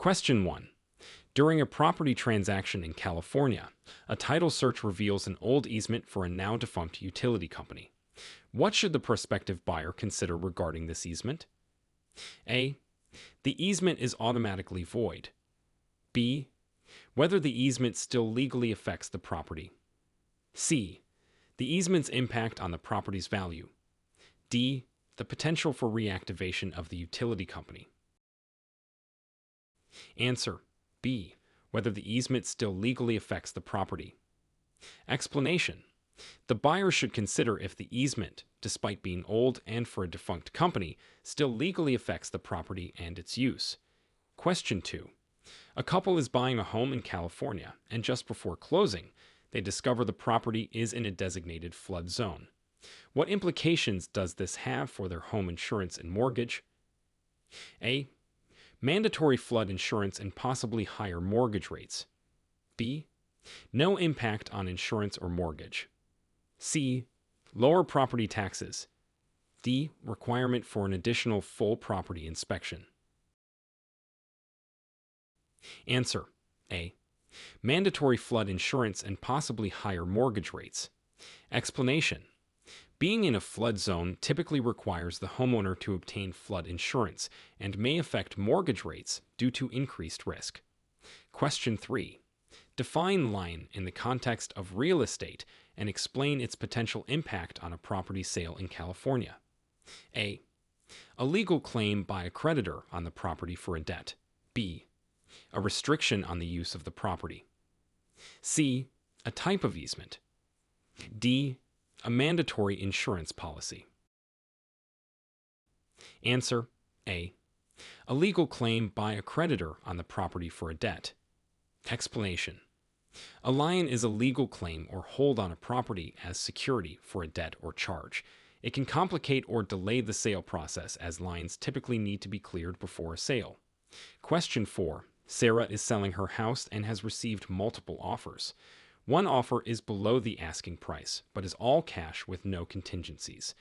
Question 1. During a property transaction in California, a title search reveals an old easement for a now defunct utility company. What should the prospective buyer consider regarding this easement? A. The easement is automatically void. B. Whether the easement still legally affects the property. C. The easement's impact on the property's value. D. The potential for reactivation of the utility company. Answer: B. Whether the easement still legally affects the property. Explanation: the buyer should consider if the easement, despite being old and for a defunct company, still legally affects the property and its use. Question 2. A couple is buying a home in California, and just before closing, they discover the property is in a designated flood zone. What implications does this have for their home insurance and mortgage? A. Mandatory flood insurance and possibly higher mortgage rates. B. No impact on insurance or mortgage. C. Lower property taxes. D. Requirement for an additional full property inspection. Answer: A. Mandatory flood insurance and possibly higher mortgage rates. Explanation: being in a flood zone typically requires the homeowner to obtain flood insurance and may affect mortgage rates due to increased risk. Question 3. Define lien in the context of real estate and explain its potential impact on a property sale in California. A. A legal claim by a creditor on the property for a debt. B. A restriction on the use of the property. C. A type of easement. D. A mandatory insurance policy. Answer: A. A legal claim by a creditor on the property for a debt. Explanation: a lien is a legal claim or hold on a property as security for a debt or charge. It can complicate or delay the sale process as liens typically need to be cleared before a sale. Question 4. Sarah is selling her house and has received multiple offers. One offer is below the asking price, but is all cash with no contingencies.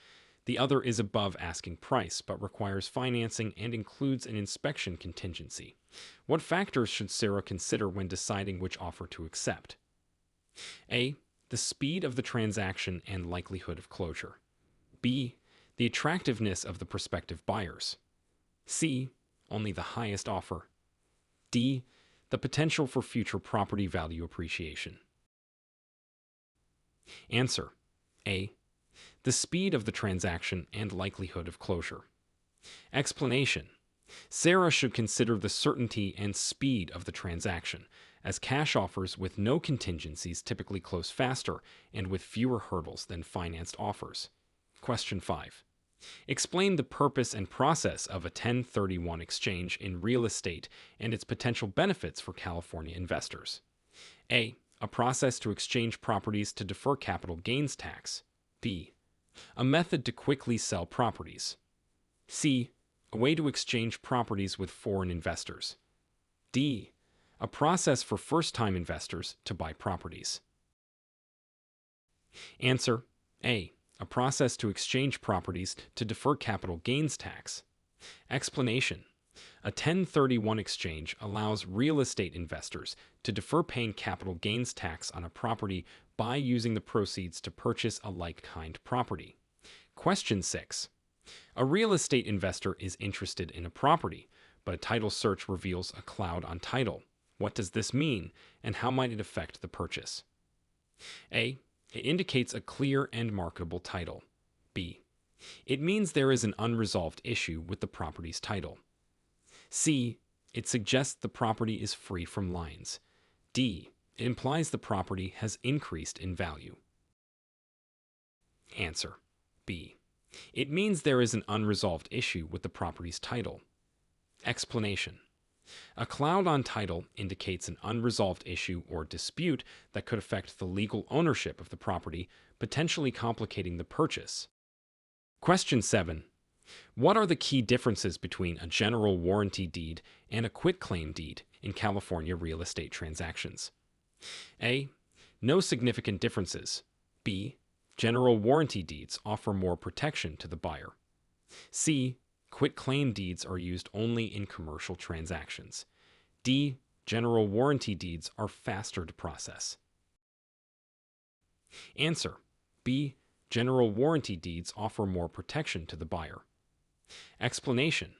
The other is above asking price, but requires financing and includes an inspection contingency. What factors should Sarah consider when deciding which offer to accept? A. The speed of the transaction and likelihood of closure. B. The attractiveness of the prospective buyers. C. Only the highest offer. D. The potential for future property value appreciation. Answer: A. The speed of the transaction and likelihood of closure. Explanation: Sarah should consider the certainty and speed of the transaction, as cash offers with no contingencies typically close faster and with fewer hurdles than financed offers. Question 5. Explain the purpose and process of a 1031 exchange in real estate and its potential benefits for California investors. A. A process to exchange properties to defer capital gains tax. B. A method to quickly sell properties. C. A way to exchange properties with foreign investors. D. A process for first-time investors to buy properties. Answer: A. A process to exchange properties to defer capital gains tax. Explanation: a 1031 exchange allows real estate investors to defer paying capital gains tax on a property by using the proceeds to purchase a like-kind property. Question 6. A real estate investor is interested in a property, but a title search reveals a cloud on title. What does this mean, and how might it affect the purchase? A. It indicates a clear and marketable title. B. It means there is an unresolved issue with the property's title. C. It suggests the property is free from liens. D. It implies the property has increased in value. Answer: B. It means there is an unresolved issue with the property's title. Explanation: a cloud on title indicates an unresolved issue or dispute that could affect the legal ownership of the property, potentially complicating the purchase. Question 7. What are the key differences between a general warranty deed and a quitclaim deed in California real estate transactions? A. No significant differences. B. General warranty deeds offer more protection to the buyer. C. Quitclaim deeds are used only in commercial transactions. D. General warranty deeds are faster to process. Answer: B. General warranty deeds offer more protection to the buyer. Explanation: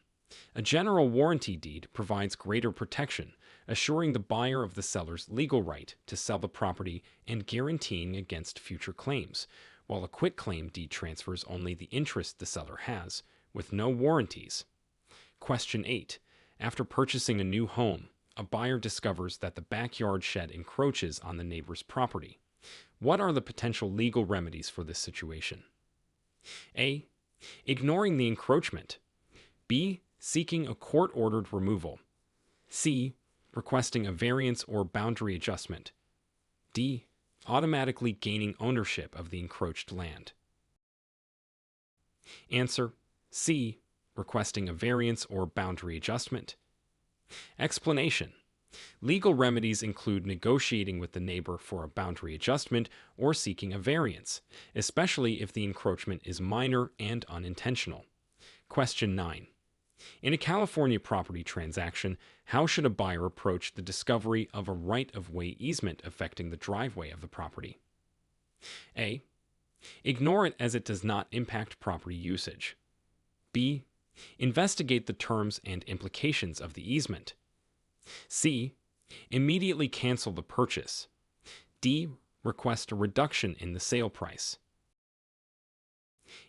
a general warranty deed provides greater protection, assuring the buyer of the seller's legal right to sell the property and guaranteeing against future claims, while a quitclaim deed transfers only the interest the seller has, with no warranties. Question 8. After purchasing a new home, a buyer discovers that the backyard shed encroaches on the neighbor's property. What are the potential legal remedies for this situation? A. Ignoring the encroachment. B. Seeking a court-ordered removal. C. Requesting a variance or boundary adjustment. D. Automatically gaining ownership of the encroached land. Answer: C. Requesting a variance or boundary adjustment. Explanation: legal remedies include negotiating with the neighbor for a boundary adjustment or seeking a variance, especially if the encroachment is minor and unintentional. Question 9. In a California property transaction, how should a buyer approach the discovery of a right-of-way easement affecting the driveway of the property? A. Ignore it as it does not impact property usage. B. Investigate the terms and implications of the easement. C. Immediately cancel the purchase. D. Request a reduction in the sale price.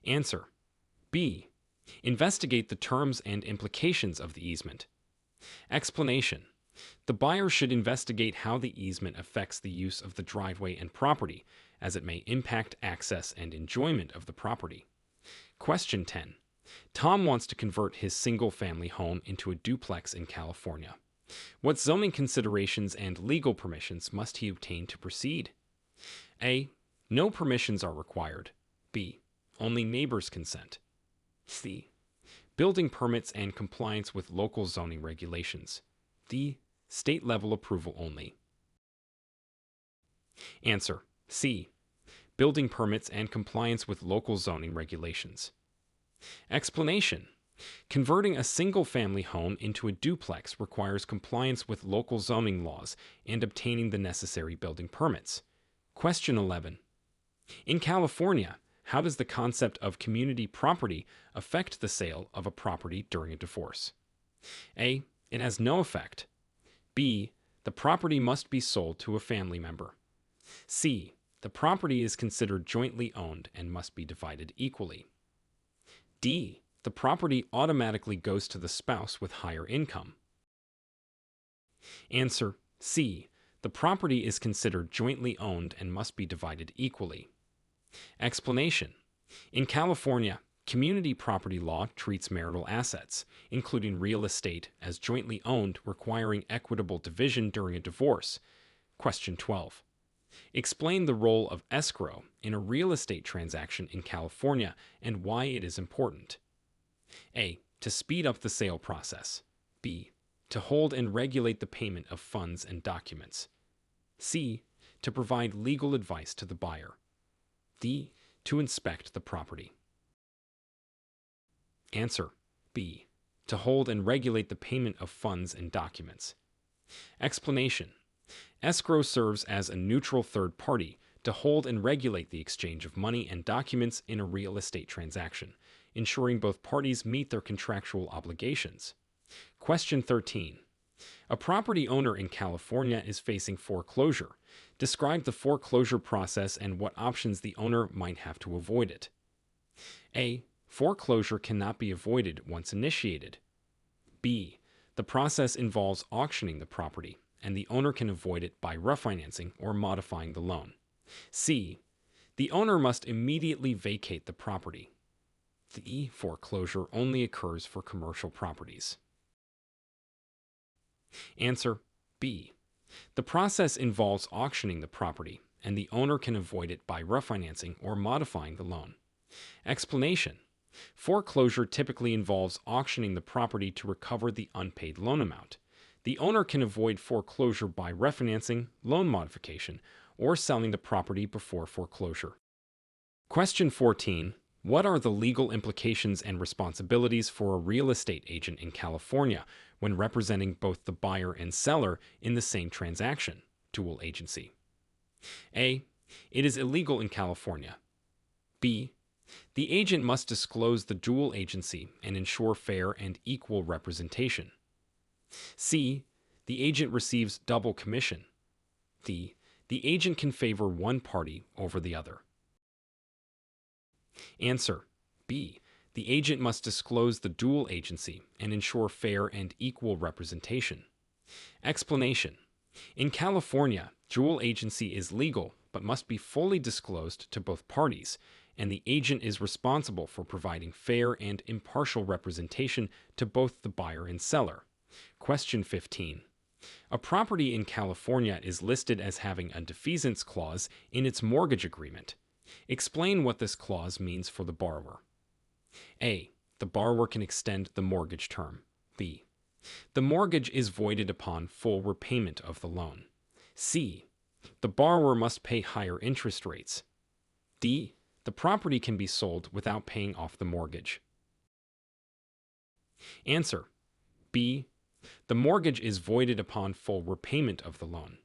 Answer: B. Investigate the terms and implications of the easement. Explanation: the buyer should investigate how the easement affects the use of the driveway and property, as it may impact access and enjoyment of the property. Question 10. Tom wants to convert his single-family home into a duplex in California. What zoning considerations and legal permissions must he obtain to proceed? A. No permissions are required. B. Only neighbors' consent. C. Building permits and compliance with local zoning regulations. D. State-level approval only. Answer: C. Building permits and compliance with local zoning regulations. Explanation: converting a single-family home into a duplex requires compliance with local zoning laws and obtaining the necessary building permits. Question 11. In California, how does the concept of community property affect the sale of a property during a divorce? A. It has no effect. B. The property must be sold to a family member. C. The property is considered jointly owned and must be divided equally. D. The property automatically goes to the spouse with higher income. Answer: C. The property is considered jointly owned and must be divided equally. Explanation: in California, community property law treats marital assets, including real estate, as jointly owned, requiring equitable division during a divorce. Question 12. Explain the role of escrow in a real estate transaction in California and why it is important. A. To speed up the sale process. B. To hold and regulate the payment of funds and documents. C. To provide legal advice to the buyer. D. To inspect the property. Answer: B. To hold and regulate the payment of funds and documents. Explanation: escrow serves as a neutral third party to hold and regulate the exchange of money and documents in a real estate transaction, ensuring both parties meet their contractual obligations. Question 13. A property owner in California is facing foreclosure. Describe the foreclosure process and what options the owner might have to avoid it. A. Foreclosure cannot be avoided once initiated. B. The process involves auctioning the property, and the owner can avoid it by refinancing or modifying the loan. C. The owner must immediately vacate the property. The foreclosure only occurs for commercial properties. Answer: B. The process involves auctioning the property, and the owner can avoid it by refinancing or modifying the loan. Explanation: foreclosure typically involves auctioning the property to recover the unpaid loan amount. The owner can avoid foreclosure by refinancing, loan modification, or selling the property before foreclosure. Question 14. What are the legal implications and responsibilities for a real estate agent in California when representing both the buyer and seller in the same transaction? Dual agency. A. It is illegal in California. B. The agent must disclose the dual agency and ensure fair and equal representation. C. The agent receives double commission. D. The agent can favor one party over the other. Answer. B. The agent must disclose the dual agency and ensure fair and equal representation. Explanation. In California, dual agency is legal but must be fully disclosed to both parties, and the agent is responsible for providing fair and impartial representation to both the buyer and seller. Question 15. A property in California is listed as having a defeasance clause in its mortgage agreement. Explain what this clause means for the borrower. A. The borrower can extend the mortgage term. B. The mortgage is voided upon full repayment of the loan. C. The borrower must pay higher interest rates. D. The property can be sold without paying off the mortgage. Answer. B. The mortgage is voided upon full repayment of the loan.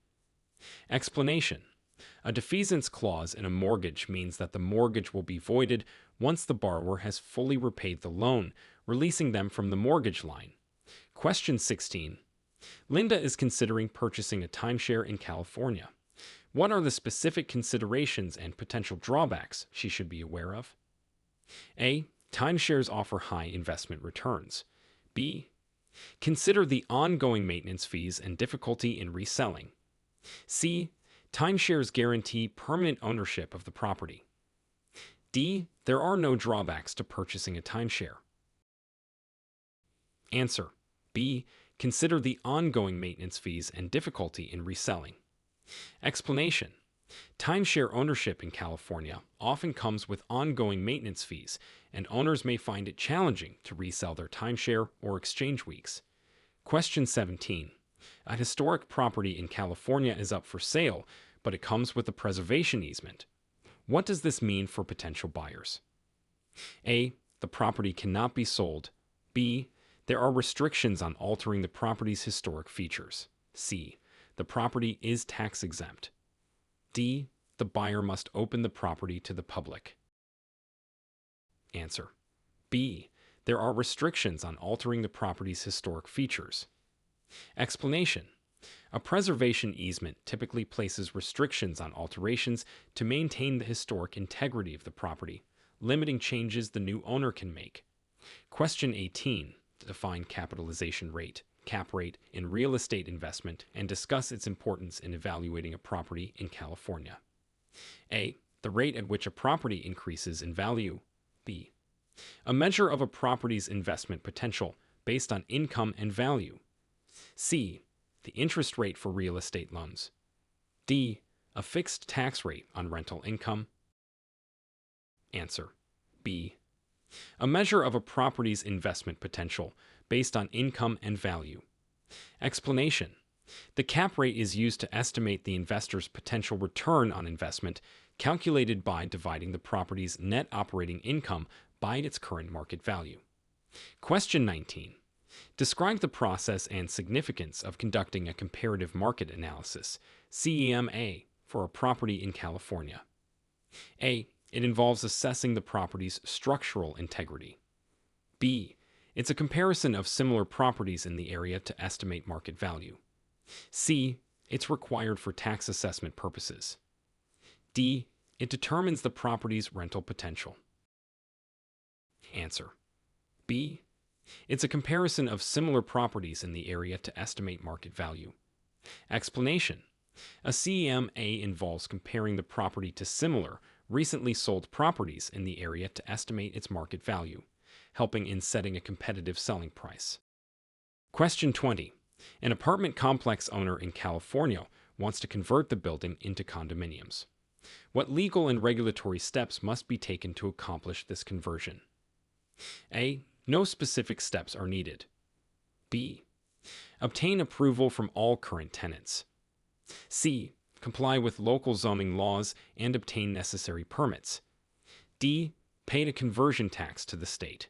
Explanation. A defeasance clause in a mortgage means that the mortgage will be voided once the borrower has fully repaid the loan, releasing them from the mortgage line. Question 16. Linda is considering purchasing a timeshare in California. What are the specific considerations and potential drawbacks she should be aware of? A. Timeshares offer high investment returns. B. Consider the ongoing maintenance fees and difficulty in reselling. C. Timeshares guarantee permanent ownership of the property. D. There are no drawbacks to purchasing a timeshare. Answer. B. Consider the ongoing maintenance fees and difficulty in reselling. Explanation. Timeshare ownership in California often comes with ongoing maintenance fees, and owners may find it challenging to resell their timeshare or exchange weeks. Question 17. A historic property in California is up for sale, but it comes with a preservation easement. What does this mean for potential buyers? A. The property cannot be sold. B. There are restrictions on altering the property's historic features. C. The property is tax exempt. D. The buyer must open the property to the public. Answer. B. There are restrictions on altering the property's historic features. Explanation. A preservation easement typically places restrictions on alterations to maintain the historic integrity of the property, limiting changes the new owner can make. Question 18. Define capitalization rate, cap rate, in real estate investment and discuss its importance in evaluating a property in California. A. The rate at which a property increases in value. B. A measure of a property's investment potential based on income and value. C. The interest rate for real estate loans. D. A fixed tax rate on rental income. Answer. B. A measure of a property's investment potential based on income and value. Explanation. The cap rate is used to estimate the investor's potential return on investment, calculated by dividing the property's net operating income by its current market value. Question 19. Describe the process and significance of conducting a comparative market analysis, CEMA, for a property in California. A. It involves assessing the property's structural integrity. B. It's a comparison of similar properties in the area to estimate market value. C. It's required for tax assessment purposes. D. It determines the property's rental potential. Answer. B. It's a comparison of similar properties in the area to estimate market value. Explanation. A CEMA involves comparing the property to similar, recently sold properties in the area to estimate its market value, helping in setting a competitive selling price. Question 20. An apartment complex owner in California wants to convert the building into condominiums. What legal and regulatory steps must be taken to accomplish this conversion? A. No specific steps are needed. B. Obtain approval from all current tenants. C. Comply with local zoning laws and obtain necessary permits. D. Paid a conversion tax to the state.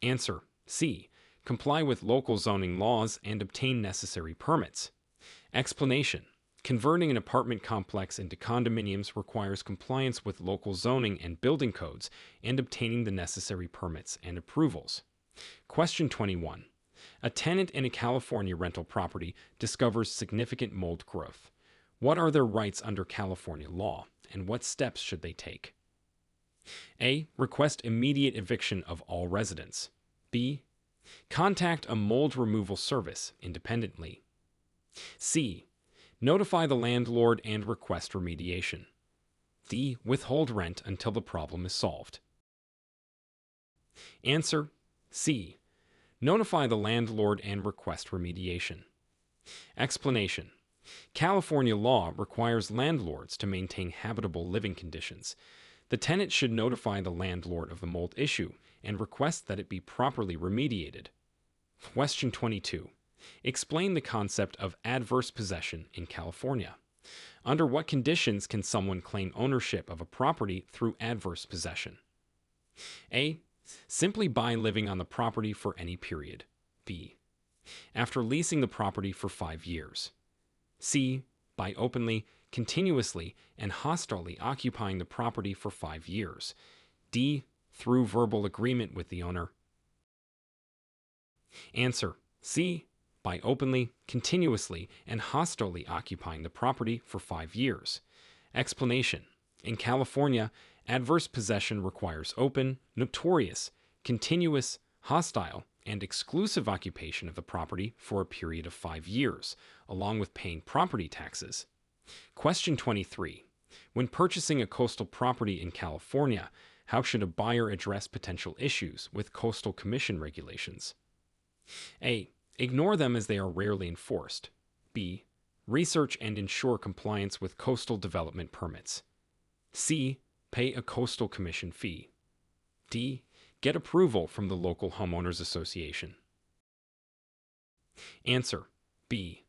Answer C. Comply with local zoning laws and obtain necessary permits. Explanation: converting an apartment complex into condominiums requires compliance with local zoning and building codes and obtaining the necessary permits and approvals. Question 21. A tenant in a California rental property discovers significant mold growth. What are their rights under California law, and what steps should they take? A. Request immediate eviction of all residents. B. Contact a mold removal service independently. C. Notify the landlord and request remediation. D. Withhold rent until the problem is solved. Answer C. Notify the landlord and request remediation. Explanation: California law requires landlords to maintain habitable living conditions. The tenant should notify the landlord of the mold issue and request that it be properly remediated. Question 22. Explain the concept of adverse possession in California. Under what conditions can someone claim ownership of a property through adverse possession? A. Simply by living on the property for any period. B. After leasing the property for 5 years. C. By openly, continuously, and hostilely occupying the property for 5 years. D. Through verbal agreement with the owner. Answer C. By openly, continuously, and hostilely occupying the property for 5 years. Explanation: in California, adverse possession requires open, notorious, continuous, hostile, and exclusive occupation of the property for a period of 5 years, along with paying property taxes. Question 23. When purchasing a coastal property in California, how should a buyer address potential issues with coastal commission regulations? A. Ignore them as they are rarely enforced. B. Research and ensure compliance with coastal development permits. C. Pay a coastal commission fee. D. Get approval from the local homeowners association. Answer B.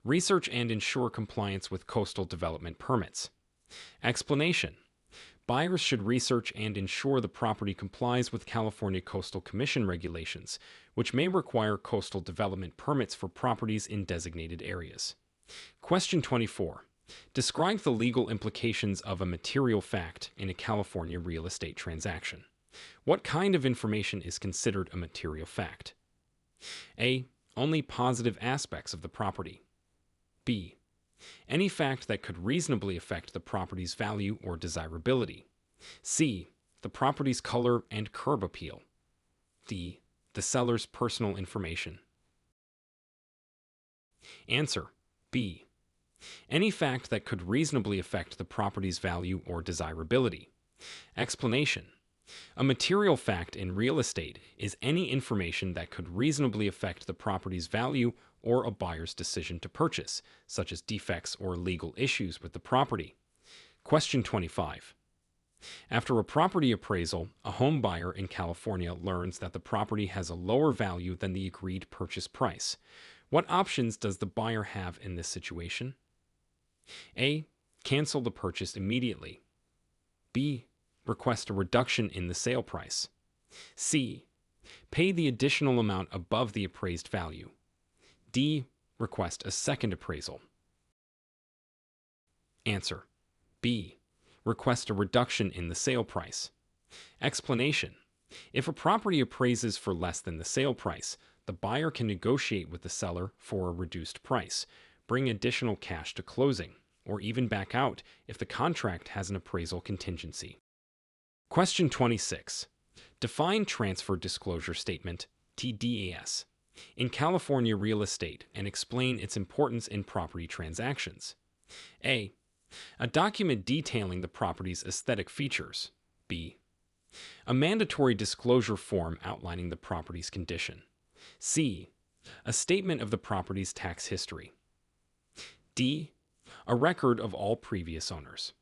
Research and ensure compliance with coastal development permits. Explanation: buyers should research and ensure the property complies with California Coastal Commission regulations, which may require coastal development permits for properties in designated areas. Question 24. Describe the legal implications of a material fact in a California real estate transaction. What kind of information is considered a material fact? A. Only positive aspects of the property. B. Any fact that could reasonably affect the property's value or desirability. C. The property's color and curb appeal. D. The seller's personal information. Answer B. Any fact that could reasonably affect the property's value or desirability. Explanation: a material fact in real estate is any information that could reasonably affect the property's value or a buyer's decision to purchase, such as defects or legal issues with the property. Question 25. After a property appraisal, a home buyer in California learns that the property has a lower value than the agreed purchase price. What options does the buyer have in this situation? A. Cancel the purchase immediately. B. Request a reduction in the sale price. C. Pay the additional amount above the appraised value. D. Request a second appraisal. Answer B. Request a reduction in the sale price. Explanation: if a property appraises for less than the sale price, the buyer can negotiate with the seller for a reduced price, bring additional cash to closing, or even back out if the contract has an appraisal contingency. Question 26. Define transfer disclosure statement, TDAS, in California real estate and explain its importance in property transactions. A. A document detailing the property's aesthetic features. B. A mandatory disclosure form outlining the property's condition. C. A statement of the property's tax history. D. A record of all previous owners.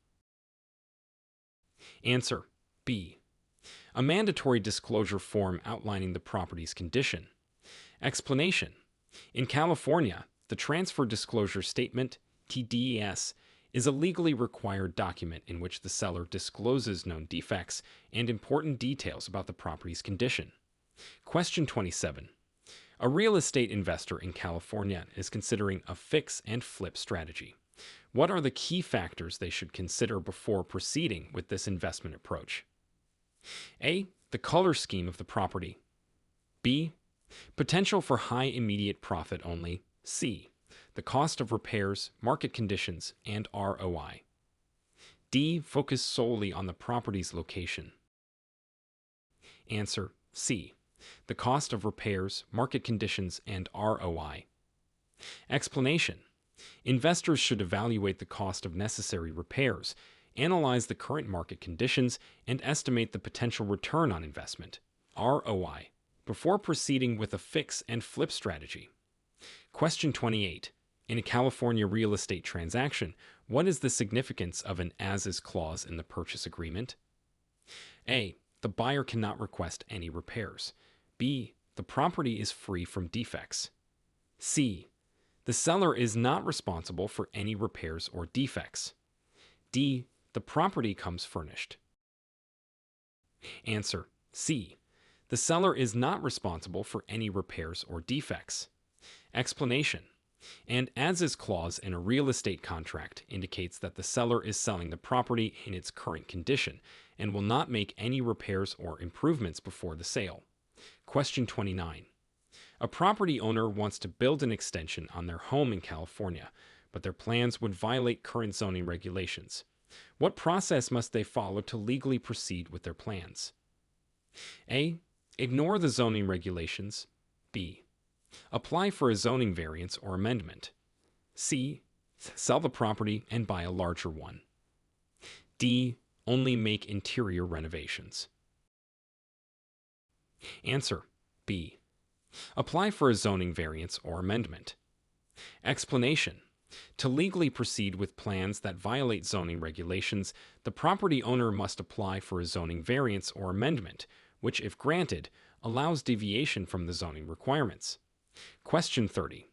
Answer B. A mandatory disclosure form outlining the property's condition. Explanation: in California, the transfer disclosure statement, TDS, is a legally required document in which the seller discloses known defects and important details about the property's condition. Question 27. A real estate investor in California is considering a fix and flip strategy. What are the key factors they should consider before proceeding with this investment approach? A. The color scheme of the property. B. Potential for high immediate profit only. C. The cost of repairs, market conditions, and ROI. D. Focus solely on the property's location. Answer C. The cost of repairs, market conditions, and ROI. Explanation. Investors should evaluate the cost of necessary repairs, analyze the current market conditions, and estimate the potential return on investment, ROI, before proceeding with a fix and flip strategy. Question 28. In a California real estate transaction, what is the significance of an as-is clause in the purchase agreement? A. The buyer cannot request any repairs. B. The property is free from defects. C. The seller is not responsible for any repairs or defects. D. The property comes furnished. Answer C. The seller is not responsible for any repairs or defects. Explanation. An as-is clause in a real estate contract indicates that the seller is selling the property in its current condition and will not make any repairs or improvements before the sale. Question 29. A property owner wants to build an extension on their home in California, but their plans would violate current zoning regulations. What process must they follow to legally proceed with their plans? A. Ignore the zoning regulations. B. Apply for a zoning variance or amendment. C. Sell the property and buy a larger one. D. Only make interior renovations. Answer B. Apply for a zoning variance or amendment. Explanation. To legally proceed with plans that violate zoning regulations, the property owner must apply for a zoning variance or amendment, which, if granted, allows deviation from the zoning requirements. Question 30.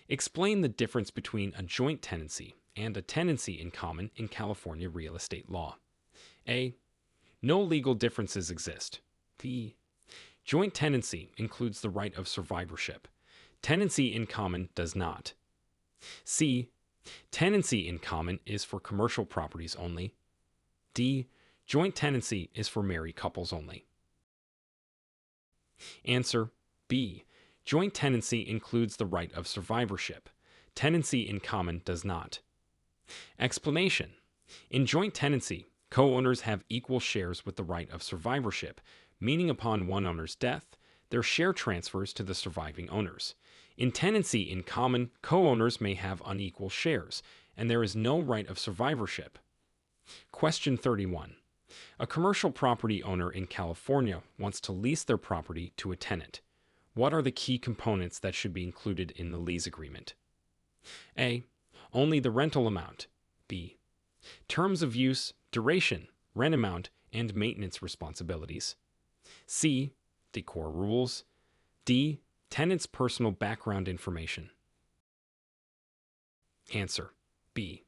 Explain the difference between a joint tenancy and a tenancy in common in California real estate law. A. No legal differences exist. B. Joint tenancy includes the right of survivorship. Tenancy in common does not. C. Tenancy in common is for commercial properties only. D. Joint tenancy is for married couples only. Answer B. Joint tenancy includes the right of survivorship. Tenancy in common does not. Explanation. In joint tenancy, co-owners have equal shares with the right of survivorship, meaning upon one owner's death, their share transfers to the surviving owners. In tenancy in common, co-owners may have unequal shares, and there is no right of survivorship. Question 31. A commercial property owner in California wants to lease their property to a tenant. What are the key components that should be included in the lease agreement? A. Only the rental amount. B. Terms of use, duration, rent amount, and maintenance responsibilities. C. Decor rules. D. Tenant's personal background information. Answer B.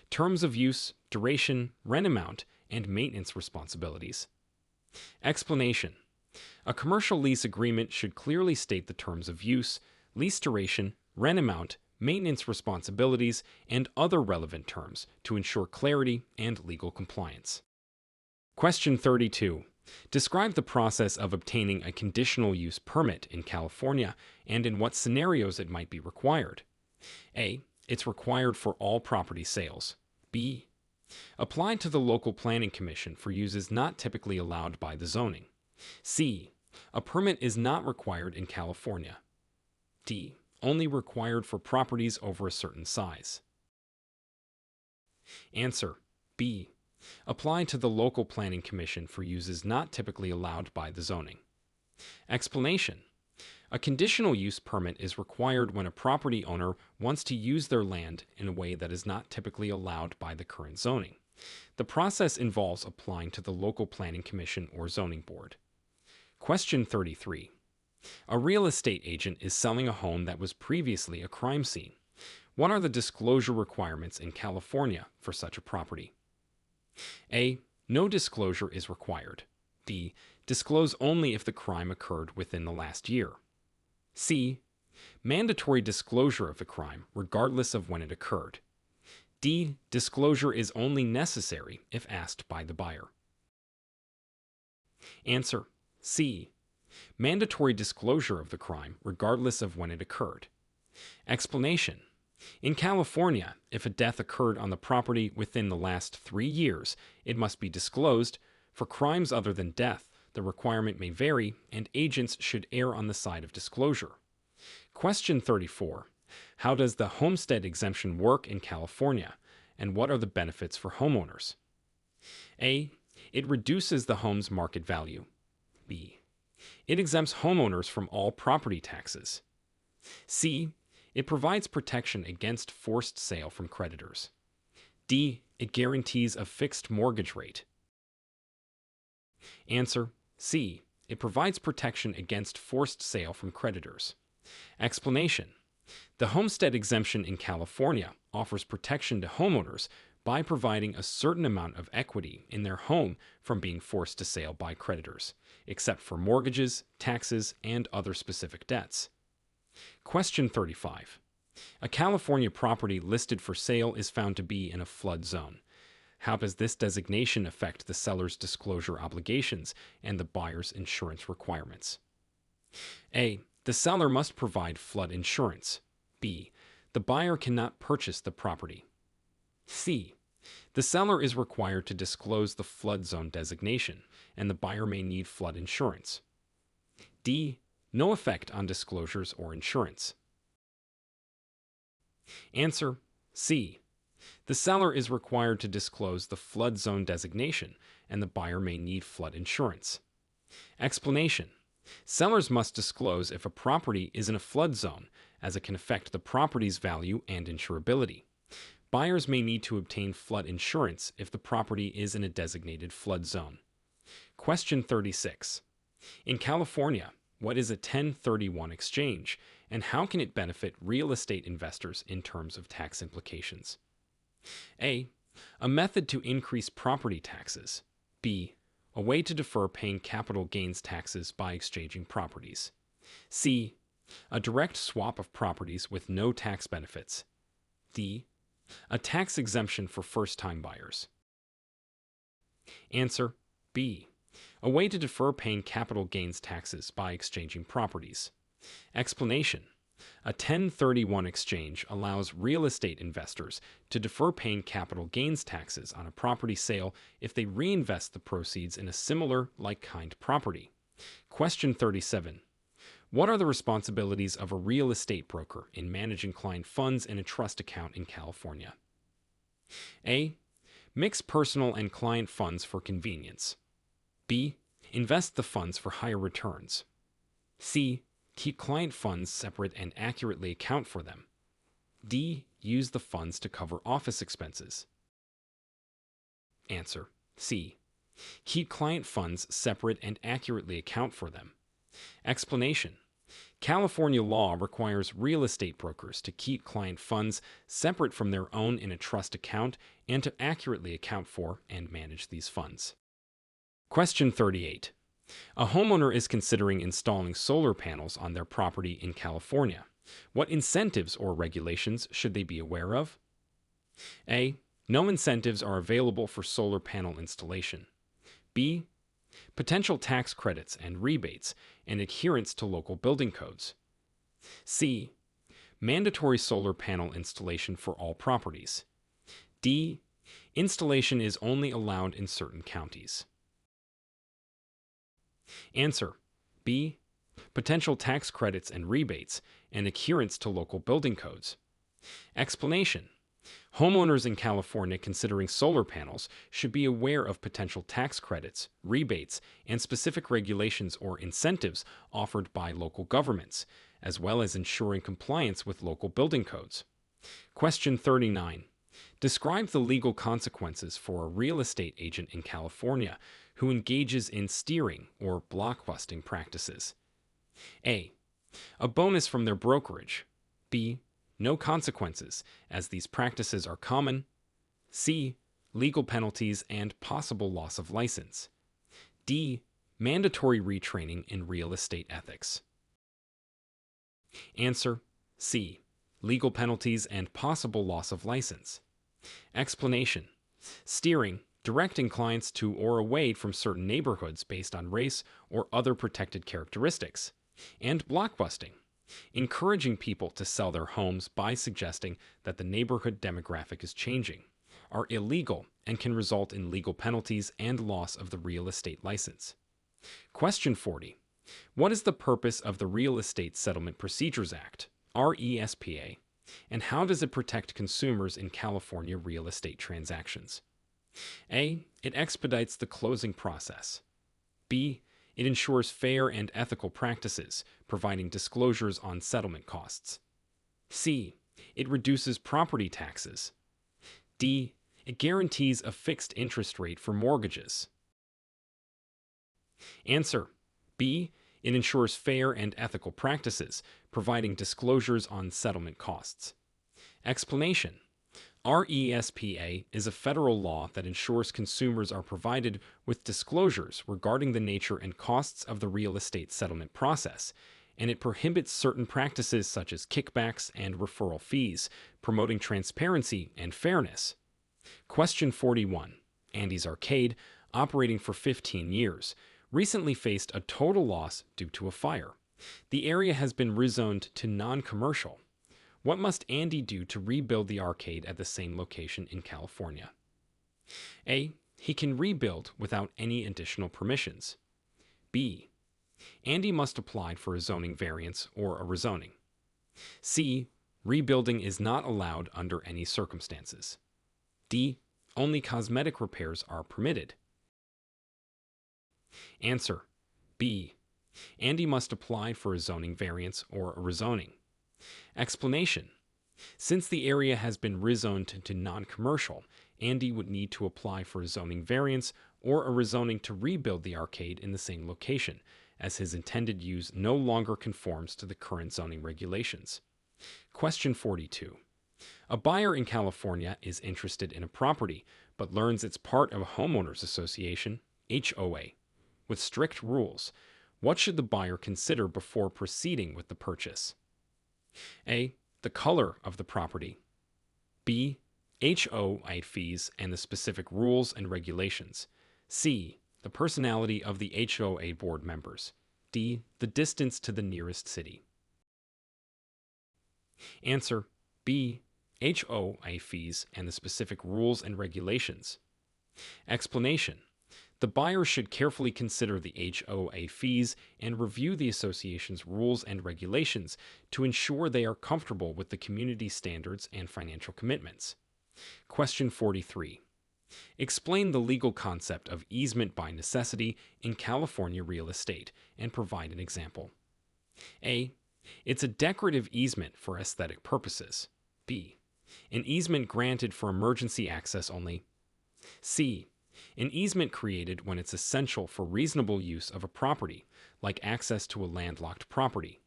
Terms of use, duration, rent amount, and maintenance responsibilities. Explanation. A commercial lease agreement should clearly state the terms of use, lease duration, rent amount, maintenance responsibilities, and other relevant terms to ensure clarity and legal compliance. Question 32. Describe the process of obtaining a conditional use permit in California and in what scenarios it might be required. A. It's required for all property sales. B. Apply to the local planning commission for uses not typically allowed by the zoning. C. A permit is not required in California. D. Only required for properties over a certain size. Answer B. Apply to the local planning commission for uses not typically allowed by the zoning. Explanation. A conditional use permit is required when a property owner wants to use their land in a way that is not typically allowed by the current zoning. The process involves applying to the local planning commission or zoning board. Question 33. A real estate agent is selling a home that was previously a crime scene. What are the disclosure requirements in California for such a property? A. No disclosure is required. B. Disclose only if the crime occurred within the last year. C. Mandatory disclosure of the crime regardless of when it occurred. D. Disclosure is only necessary if asked by the buyer. Answer: C. Mandatory disclosure of the crime regardless of when it occurred. Explanation: in California, if a death occurred on the property within the last 3 years, it must be disclosed. For crimes other than death, the requirement may vary, and agents should err on the side of disclosure. Question 34. How does the Homestead exemption work in California, and what are the benefits for homeowners? A. It reduces the home's market value. B. It exempts homeowners from all property taxes. C. It provides protection against forced sale from creditors. D. It guarantees a fixed mortgage rate. Answer: C. It provides protection against forced sale from creditors. Explanation: the homestead exemption in California offers protection to homeowners by providing a certain amount of equity in their home from being forced to sale by creditors, except for mortgages, taxes, and other specific debts. Question 35. A California property listed for sale is found to be in a flood zone. How does this designation affect the seller's disclosure obligations and the buyer's insurance requirements? A. The seller must provide flood insurance. B. The buyer cannot purchase the property. C. The seller is required to disclose the flood zone designation, and the buyer may need flood insurance. D. No effect on disclosures or insurance. Answer: C. The seller is required to disclose the flood zone designation, and the buyer may need flood insurance. Explanation: sellers must disclose if a property is in a flood zone, as it can affect the property's value and insurability. Buyers may need to obtain flood insurance if the property is in a designated flood zone. Question 36. In California, what is a 1031 exchange, and how can it benefit real estate investors in terms of tax implications? A. A method to increase property taxes. B. A way to defer paying capital gains taxes by exchanging properties. C. A direct swap of properties with no tax benefits. D. A tax exemption for first-time buyers. Answer: B. A way to defer paying capital gains taxes by exchanging properties. Explanation: a 1031 exchange allows real estate investors to defer paying capital gains taxes on a property sale if they reinvest the proceeds in a similar, like-kind property. Question 37. What are the responsibilities of a real estate broker in managing client funds in a trust account in California? A. Mix personal and client funds for convenience. B. Invest the funds for higher returns. C. Keep client funds separate and accurately account for them. D. Use the funds to cover office expenses. Answer: C. Keep client funds separate and accurately account for them. Explanation: California law requires real estate brokers to keep client funds separate from their own in a trust account and to accurately account for and manage these funds. Question 38. A homeowner is considering installing solar panels on their property in California. What incentives or regulations should they be aware of? A. No incentives are available for solar panel installation. B. Potential tax credits and rebates and adherence to local building codes. C. Mandatory solar panel installation for all properties. D. Installation is only allowed in certain counties. Answer: B. Potential tax credits and rebates and adherence to local building codes. Explanation: homeowners in California considering solar panels should be aware of potential tax credits, rebates, and specific regulations or incentives offered by local governments, as well as ensuring compliance with local building codes. Question 39. Describe the legal consequences for a real estate agent in California who engages in steering or blockbusting practices. A. A bonus from their brokerage. B. no consequences, as these practices are common. C. Legal penalties and possible loss of license. D. Mandatory retraining in real estate ethics. Answer: C. Legal penalties and possible loss of license. Explanation: steering, directing clients to or away from certain neighborhoods based on race or other protected characteristics. And blockbusting, encouraging people to sell their homes by suggesting that the neighborhood demographic is changing, are illegal and can result in legal penalties and loss of the real estate license. Question 40. What is the purpose of the Real Estate Settlement Procedures Act, RESPA, and how does it protect consumers in California real estate transactions? A. It expedites the closing process. B. It ensures fair and ethical practices, providing disclosures on settlement costs. C. It reduces property taxes. D. It guarantees a fixed interest rate for mortgages. Answer: B. It ensures fair and ethical practices, providing disclosures on settlement costs. Explanation: RESPA is a federal law that ensures consumers are provided with disclosures regarding the nature and costs of the real estate settlement process, and it prohibits certain practices such as kickbacks and referral fees, promoting transparency and fairness. Question 41. Andy's Arcade, operating for 15 years, recently faced a total loss due to a fire. The area has been rezoned to non-commercial. What must Andy do to rebuild the arcade at the same location in California? A. He can rebuild without any additional permissions. B. Andy must apply for a zoning variance or a rezoning. C. Rebuilding is not allowed under any circumstances. D. Only cosmetic repairs are permitted. Answer: B. Andy must apply for a zoning variance or a rezoning. Explanation: since the area has been rezoned to non-commercial, Andy would need to apply for a zoning variance or a rezoning to rebuild the arcade in the same location, as his intended use no longer conforms to the current zoning regulations. Question 42. A buyer in California is interested in a property, but learns it's part of a homeowners association, HOA, with strict rules. What should the buyer consider before proceeding with the purchase? A. The color of the property. B. HOA fees and the specific rules and regulations. C. The personality of the HOA board members. D. The distance to the nearest city. Answer: B. HOA fees and the specific rules and regulations. Explanation: the buyer should carefully consider the HOA fees and review the association's rules and regulations to ensure they are comfortable with the community standards and financial commitments. Question 43. Explain the legal concept of easement by necessity in California real estate and provide an example. A. It's a decorative easement for aesthetic purposes. B. An easement granted for emergency access only. C. An easement created when it's essential for reasonable use of a property, like access to a landlocked property.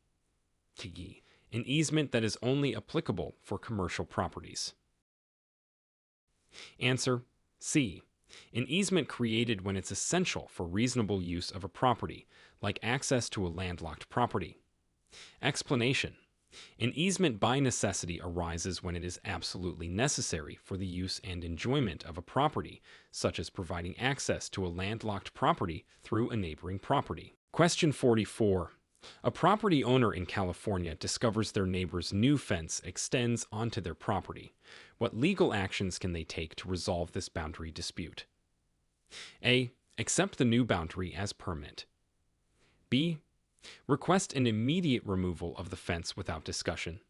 D. An easement that is only applicable for commercial properties. Answer: C. An easement created when it's essential for reasonable use of a property, like access to a landlocked property. Explanation: an easement by necessity arises when it is absolutely necessary for the use and enjoyment of a property, such as providing access to a landlocked property through a neighboring property. Question 44. A property owner in California discovers their neighbor's new fence extends onto their property. What legal actions can they take to resolve this boundary dispute? A. Accept the new boundary as permanent. B. Request an immediate removal of the fence without discussion.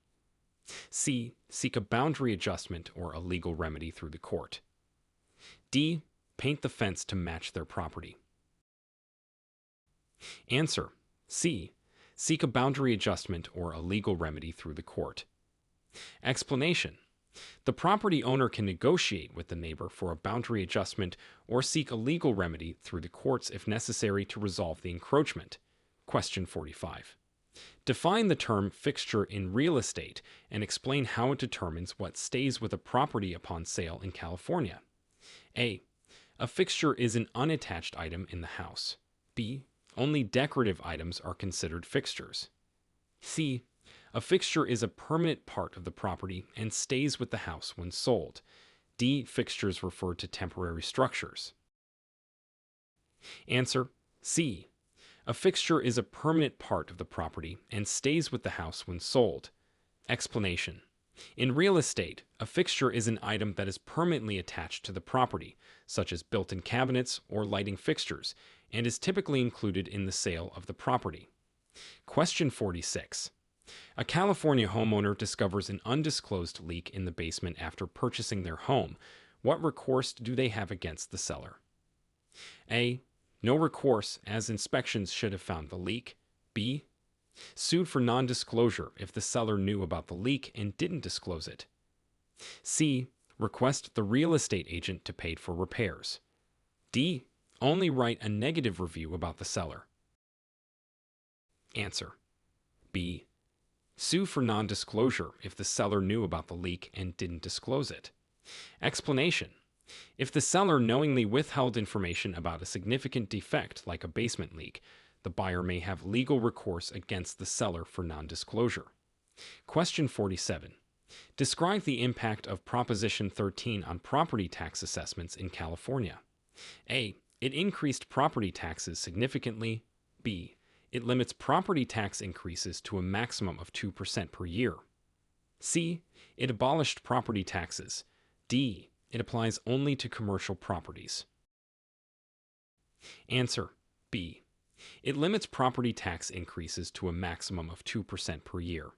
C. Seek a boundary adjustment or a legal remedy through the court. D. Paint the fence to match their property. Answer: C. Seek a boundary adjustment or a legal remedy through the court. Explanation: the property owner can negotiate with the neighbor for a boundary adjustment or seek a legal remedy through the courts if necessary to resolve the encroachment. Question 45. Define the term fixture in real estate and explain how it determines what stays with a property upon sale in California. A. A fixture is an unattached item in the house. B. Only decorative items are considered fixtures. C. A fixture is a permanent part of the property and stays with the house when sold. D. Fixtures refer to temporary structures. Answer: C. A fixture is a permanent part of the property and stays with the house when sold. Explanation: in real estate, a fixture is an item that is permanently attached to the property, such as built-in cabinets or lighting fixtures, and is typically included in the sale of the property. Question 46. A California homeowner discovers an undisclosed leak in the basement after purchasing their home. What recourse do they have against the seller? A. No recourse, as inspections should have found the leak. B. Sued for non-disclosure if the seller knew about the leak and didn't disclose it. C. Request the real estate agent to pay for repairs. D. Only write a negative review about the seller. Answer: B. Sue for non-disclosure if the seller knew about the leak and didn't disclose it. Explanation: if the seller knowingly withheld information about a significant defect like a basement leak, the buyer may have legal recourse against the seller for non-disclosure. Question 47. Describe the impact of Proposition 13 on property tax assessments in California. A. It increased property taxes significantly. B. It limits property tax increases to a maximum of 2% per year. C. It abolished property taxes. D. It applies only to commercial properties. Answer: B. It limits property tax increases to a maximum of 2% per year.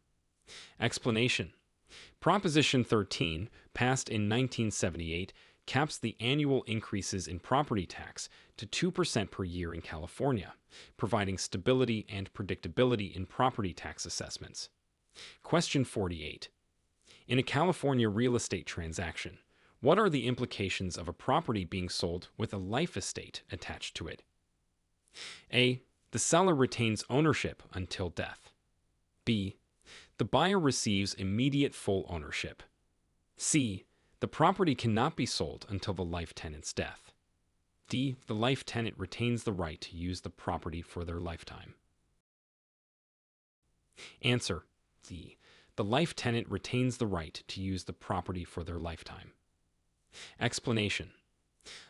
Explanation: Proposition 13, passed in 1978, caps the annual increases in property tax to 2% per year in California, providing stability and predictability in property tax assessments. Question 48. In a California real estate transaction, what are the implications of a property being sold with a life estate attached to it? A. The seller retains ownership until death. B. The buyer receives immediate full ownership. C. The property cannot be sold until the life tenant's death. D. The life tenant retains the right to use the property for their lifetime. Answer: D. The life tenant retains the right to use the property for their lifetime. Explanation: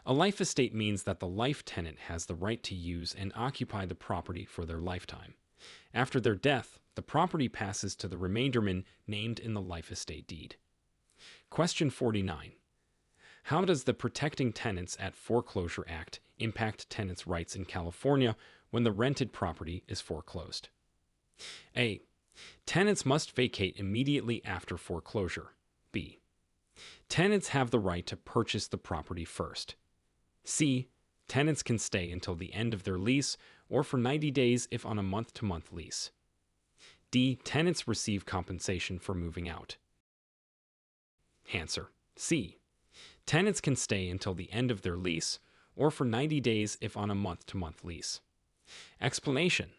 a life estate means that the life tenant has the right to use and occupy the property for their lifetime. After their death, the property passes to the remainderman named in the life estate deed. Question 49. How does the Protecting Tenants at Foreclosure Act impact tenants' rights in California when the rented property is foreclosed? A. Tenants must vacate immediately after foreclosure. B. Tenants have the right to purchase the property first. C. Tenants can stay until the end of their lease or for 90 days if on a month-to-month lease. D. Tenants receive compensation for moving out. Answer: C. Tenants can stay until the end of their lease or for 90 days if on a month-to-month lease. Explanation: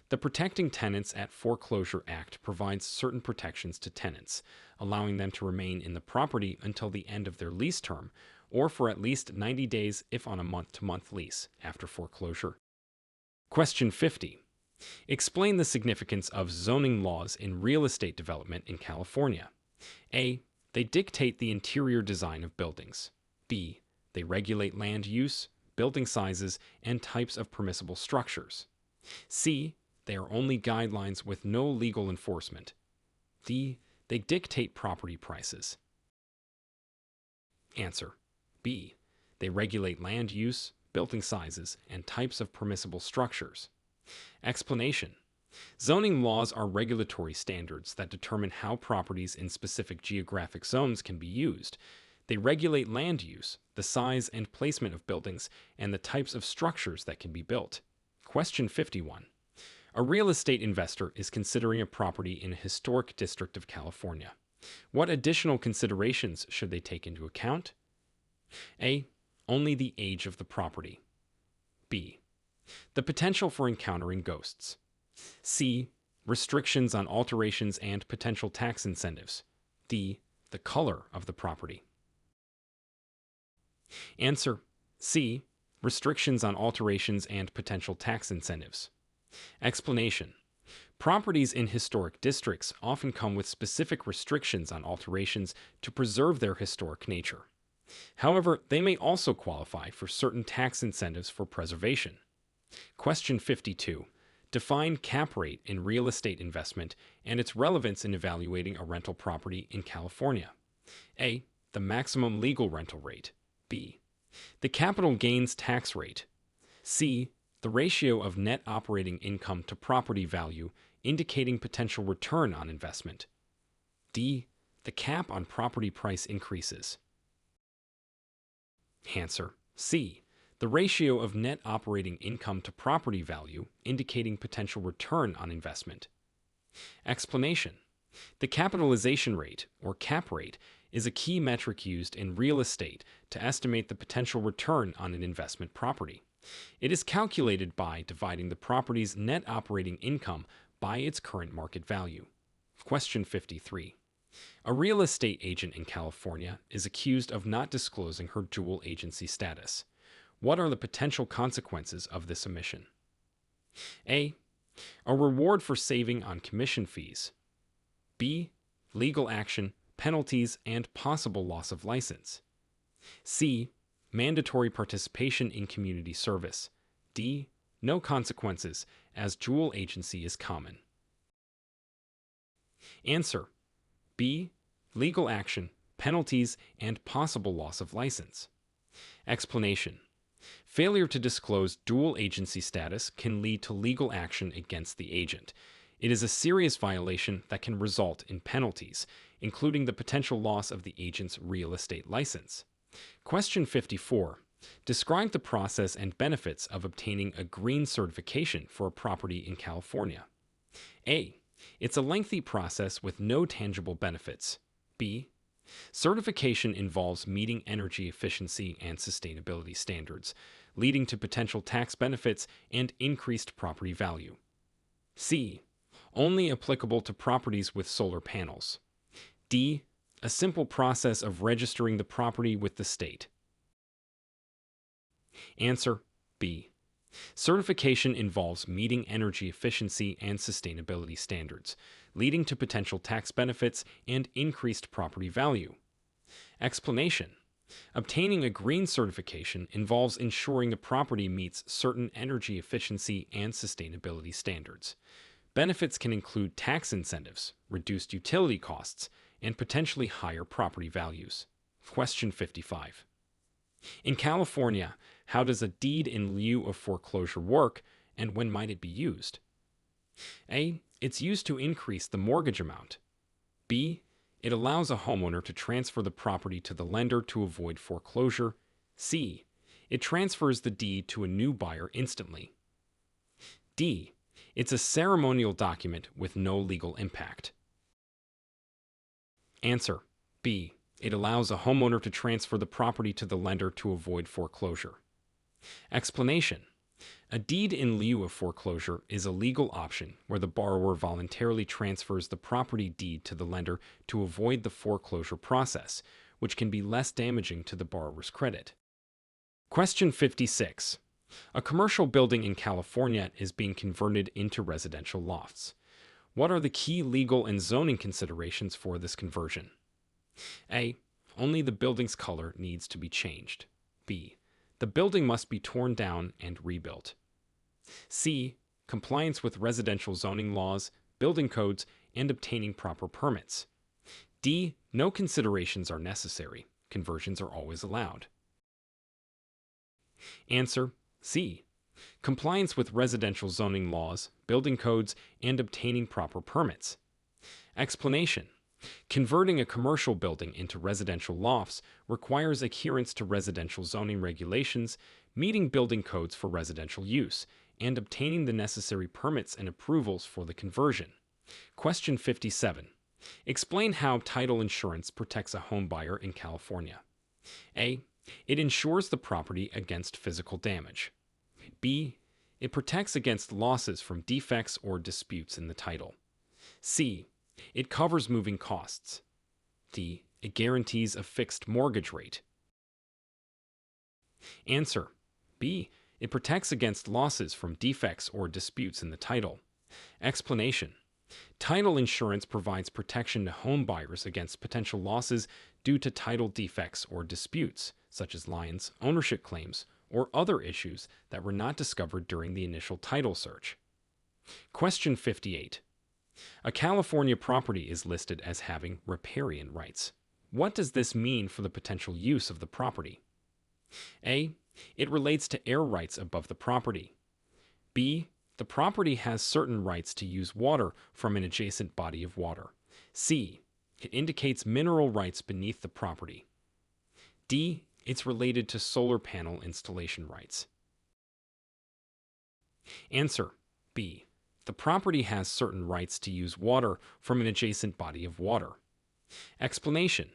the Protecting Tenants at Foreclosure Act provides certain protections to tenants, allowing them to remain in the property until the end of their lease term or for at least 90 days if on a month-to-month lease after foreclosure. Question 50. Explain the significance of zoning laws in real estate development in California. A. They dictate the interior design of buildings. B. They regulate land use, building sizes, and types of permissible structures. C. They are only guidelines with no legal enforcement. D. They dictate property prices. Answer: B. They regulate land use, building sizes, and types of permissible structures. Explanation: zoning laws are regulatory standards that determine how properties in specific geographic zones can be used. They regulate land use, the size and placement of buildings, and the types of structures that can be built. Question 51. A real estate investor is considering a property in a historic district of California. What additional considerations should they take into account? A. Only the age of the property. B. The potential for encountering ghosts. C. Restrictions on alterations and potential tax incentives. D. The color of the property. Answer C. Restrictions on alterations and potential tax incentives. Explanation. Properties in historic districts often come with specific restrictions on alterations to preserve their historic nature. However, they may also qualify for certain tax incentives for preservation. Question 52. Define cap rate in real estate investment and its relevance in evaluating a rental property in California. A. The maximum legal rental rate. B. The capital gains tax rate. C. The ratio of net operating income to property value indicating potential return on investment. D. The cap on property price increases. Answer C. The ratio of net operating income to property value indicating potential return on investment. Explanation. The capitalization rate, or cap rate, is a key metric used in real estate to estimate the potential return on an investment property. It is calculated by dividing the property's net operating income by its current market value. Question 53. A real estate agent in California is accused of not disclosing her dual agency status. What are the potential consequences of this omission? A. A reward for saving on commission fees. B. Legal action, penalties, and possible loss of license. C. Mandatory participation in community service. D. No consequences, as dual agency is common. Answer. B. Legal action, penalties, and possible loss of license. Explanation. Failure to disclose dual agency status can lead to legal action against the agent. It is a serious violation that can result in penalties, including the potential loss of the agent's real estate license. Question 54. Describe the process and benefits of obtaining a green certification for a property in California. A. It's a lengthy process with no tangible benefits. B. Certification involves meeting energy efficiency and sustainability standards, leading to potential tax benefits and increased property value. C. Only applicable to properties with solar panels. D. A simple process of registering the property with the state. Answer B. Certification involves meeting energy efficiency and sustainability standards, leading to potential tax benefits and increased property value. Explanation. Obtaining a green certification involves ensuring the property meets certain energy efficiency and sustainability standards. Benefits can include tax incentives, reduced utility costs, and potentially higher property values. Question 55. In California, how does a deed in lieu of foreclosure work, and when might it be used? A. It's used to increase the mortgage amount. B. It allows a homeowner to transfer the property to the lender to avoid foreclosure. C. It transfers the deed to a new buyer instantly. D. It's a ceremonial document with no legal impact. Answer. B. It allows a homeowner to transfer the property to the lender to avoid foreclosure. Explanation. A deed in lieu of foreclosure is a legal option where the borrower voluntarily transfers the property deed to the lender to avoid the foreclosure process, which can be less damaging to the borrower's credit. Question 56. A commercial building in California is being converted into residential lofts. What are the key legal and zoning considerations for this conversion? A. Only the building's color needs to be changed. B. The building must be torn down and rebuilt. C. Compliance with residential zoning laws, building codes, and obtaining proper permits. D. No considerations are necessary. Conversions are always allowed. Answer. C. Compliance with residential zoning laws, building codes, and obtaining proper permits. Explanation. Converting a commercial building into residential lofts requires adherence to residential zoning regulations, meeting building codes for residential use, and obtaining the necessary permits and approvals for the conversion. Question 57. Explain how title insurance protects a home buyer in California. A. It insures the property against physical damage. B. It protects against losses from defects or disputes in the title. C. It covers moving costs. D. It guarantees a fixed mortgage rate. Answer. B. It protects against losses from defects or disputes in the title. Explanation. Title insurance provides protection to home buyers against potential losses due to title defects or disputes, such as liens, ownership claims, or other issues that were not discovered during the initial title search. Question 58. A California property is listed as having riparian rights. What does this mean for the potential use of the property? A. It relates to air rights above the property. B. The property has certain rights to use water from an adjacent body of water. C. It indicates mineral rights beneath the property. D. It's related to solar panel installation rights. Answer. B. The property has certain rights to use water from an adjacent body of water. Explanation.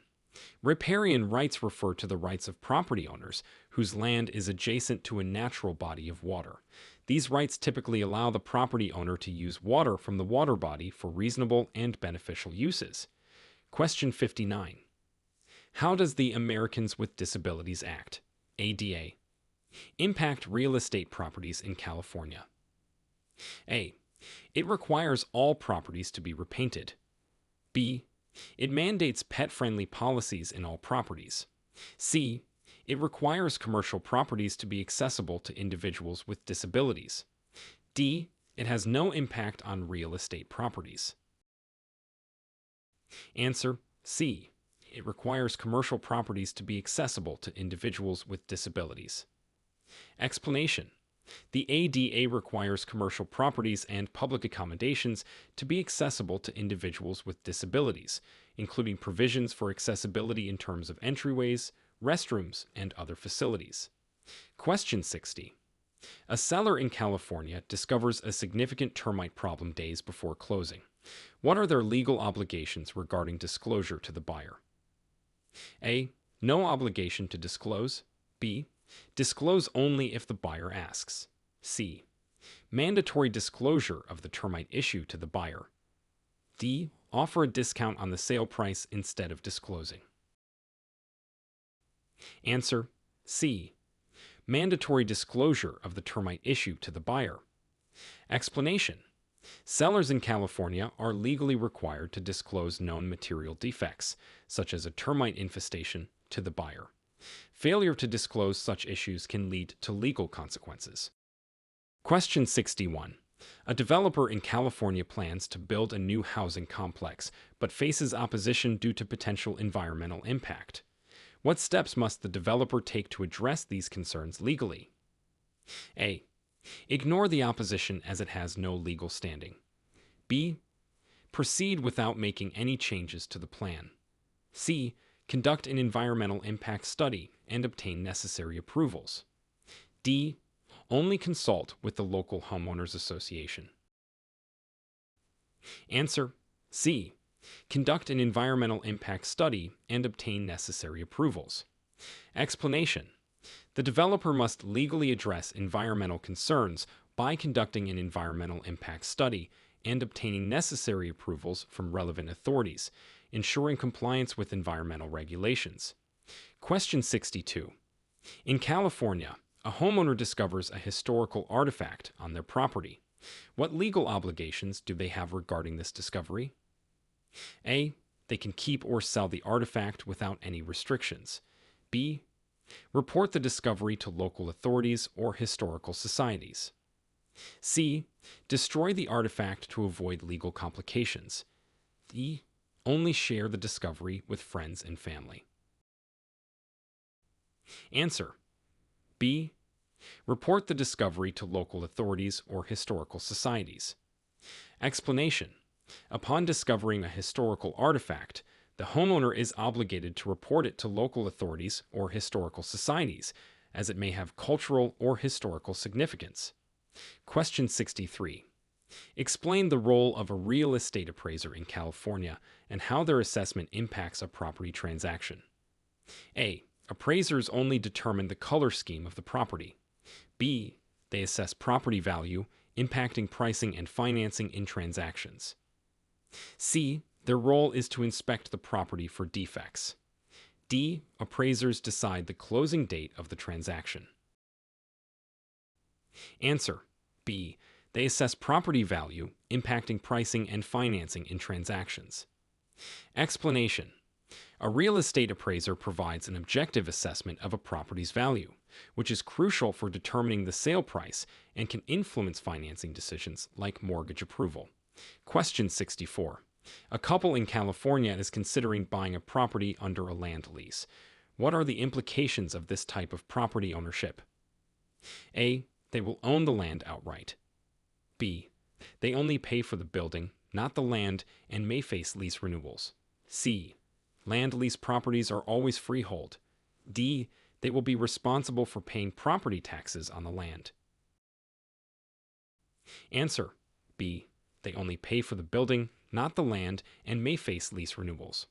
Riparian rights refer to the rights of property owners whose land is adjacent to a natural body of water. These rights typically allow the property owner to use water from the water body for reasonable and beneficial uses. Question 59. How does the Americans with Disabilities Act, ADA, impact real estate properties in California? A. It requires all properties to be repainted. B. It mandates pet-friendly policies in all properties. C. It requires commercial properties to be accessible to individuals with disabilities. D. It has no impact on real estate properties. Answer. C. It requires commercial properties to be accessible to individuals with disabilities. Explanation. The ADA requires commercial properties and public accommodations to be accessible to individuals with disabilities, including provisions for accessibility in terms of entryways, restrooms, and other facilities. Question 60. A seller in California discovers a significant termite problem days before closing. What are their legal obligations regarding disclosure to the buyer? A. No obligation to disclose. B. Disclose only if the buyer asks. C. Mandatory disclosure of the termite issue to the buyer. D. Offer a discount on the sale price instead of disclosing. Answer. C. Mandatory disclosure of the termite issue to the buyer. Explanation. Sellers in California are legally required to disclose known material defects, such as a termite infestation, to the buyer. Failure to disclose such issues can lead to legal consequences. Question 61. A developer in California plans to build a new housing complex, but faces opposition due to potential environmental impact. What steps must the developer take to address these concerns legally? A. Ignore the opposition as it has no legal standing. B. Proceed without making any changes to the plan. C. Conduct an environmental impact study and obtain necessary approvals. D. Only consult with the local homeowners association. Answer. C. Conduct an environmental impact study and obtain necessary approvals. Explanation. The developer must legally address environmental concerns by conducting an environmental impact study and obtaining necessary approvals from relevant authorities, ensuring compliance with environmental regulations. Question 62. In California, a homeowner discovers a historical artifact on their property. What legal obligations do they have regarding this discovery? A. They can keep or sell the artifact without any restrictions. B. Report the discovery to local authorities or historical societies. C. Destroy the artifact to avoid legal complications. D. Only share the discovery with friends and family. Answer. B. Report the discovery to local authorities or historical societies. Explanation. Upon discovering a historical artifact, the homeowner is obligated to report it to local authorities or historical societies, as it may have cultural or historical significance. Question 63. Explain the role of a real estate appraiser in California and how their assessment impacts a property transaction. A. Appraisers only determine the color scheme of the property. B. They assess property value, impacting pricing and financing in transactions. C. Their role is to inspect the property for defects. D. Appraisers decide the closing date of the transaction. Answer. B. They assess property value, impacting pricing and financing in transactions. Explanation. A real estate appraiser provides an objective assessment of a property's value, which is crucial for determining the sale price and can influence financing decisions like mortgage approval. Question 64. A couple in California is considering buying a property under a land lease. What are the implications of this type of property ownership? A. They will own the land outright. B. They only pay for the building, not the land, and may face lease renewals. C. Land lease properties are always freehold. D. They will be responsible for paying property taxes on the land. Answer. B. They only pay for the building, not the land, and may face lease renewals.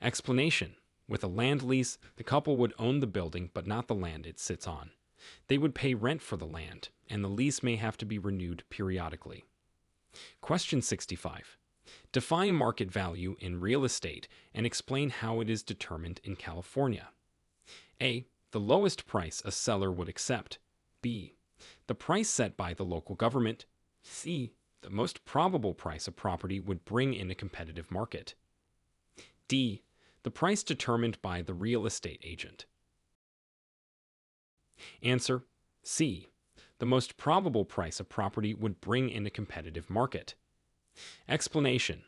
Explanation. With a land lease, the couple would own the building but not the land it sits on. They would pay rent for the land, and the lease may have to be renewed periodically. Question 65. Define market value in real estate and explain how it is determined in California. A. The lowest price a seller would accept. B. The price set by the local government. C. The most probable price a property would bring in a competitive market. D. The price determined by the real estate agent. Answer. C. The most probable price a property would bring in a competitive market. Explanation.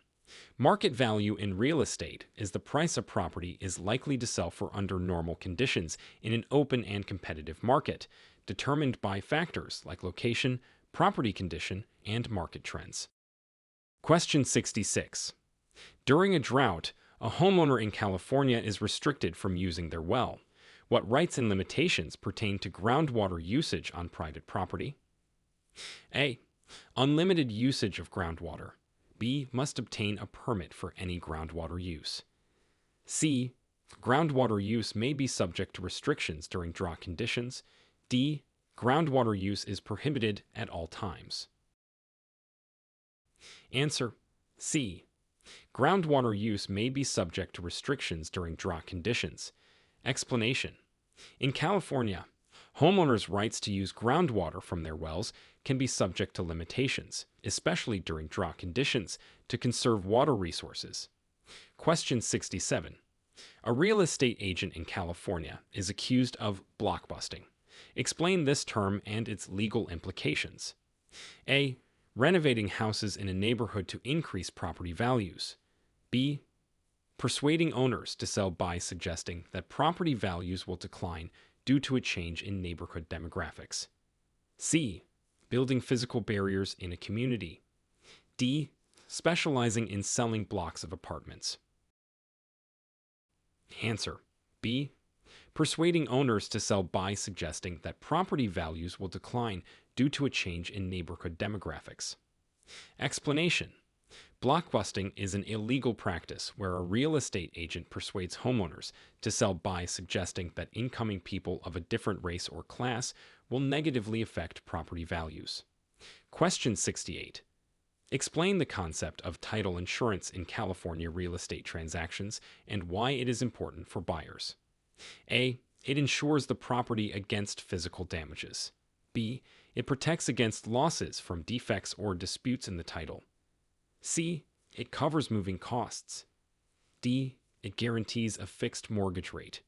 Market value in real estate is the price a property is likely to sell for under normal conditions in an open and competitive market, determined by factors like location, property condition, and market trends. Question 66. During a drought, a homeowner in California is restricted from using their well. What rights and limitations pertain to groundwater usage on private property? A. Unlimited usage of groundwater. B. Must obtain a permit for any groundwater use. C. Groundwater use may be subject to restrictions during drought conditions. D. Groundwater use is prohibited at all times. Answer. C. Groundwater use may be subject to restrictions during drought conditions. Explanation. In California, homeowners' rights to use groundwater from their wells can be subject to limitations, especially during drought conditions, to conserve water resources. Question 67. A real estate agent in California is accused of blockbusting. Explain this term and its legal implications. A. Renovating houses in a neighborhood to increase property values. B. Persuading owners to sell by suggesting that property values will decline due to a change in neighborhood demographics. C. Building physical barriers in a community. D. Specializing in selling blocks of apartments. Answer. B. Persuading owners to sell by suggesting that property values will decline due to a change in neighborhood demographics. Explanation. Blockbusting is an illegal practice where a real estate agent persuades homeowners to sell by suggesting that incoming people of a different race or class will negatively affect property values. Question 68. Explain the concept of title insurance in California real estate transactions and why it is important for buyers. A. It insures the property against physical damages. B. It protects against losses from defects or disputes in the title. C. It covers moving costs. D. It guarantees a fixed mortgage rate.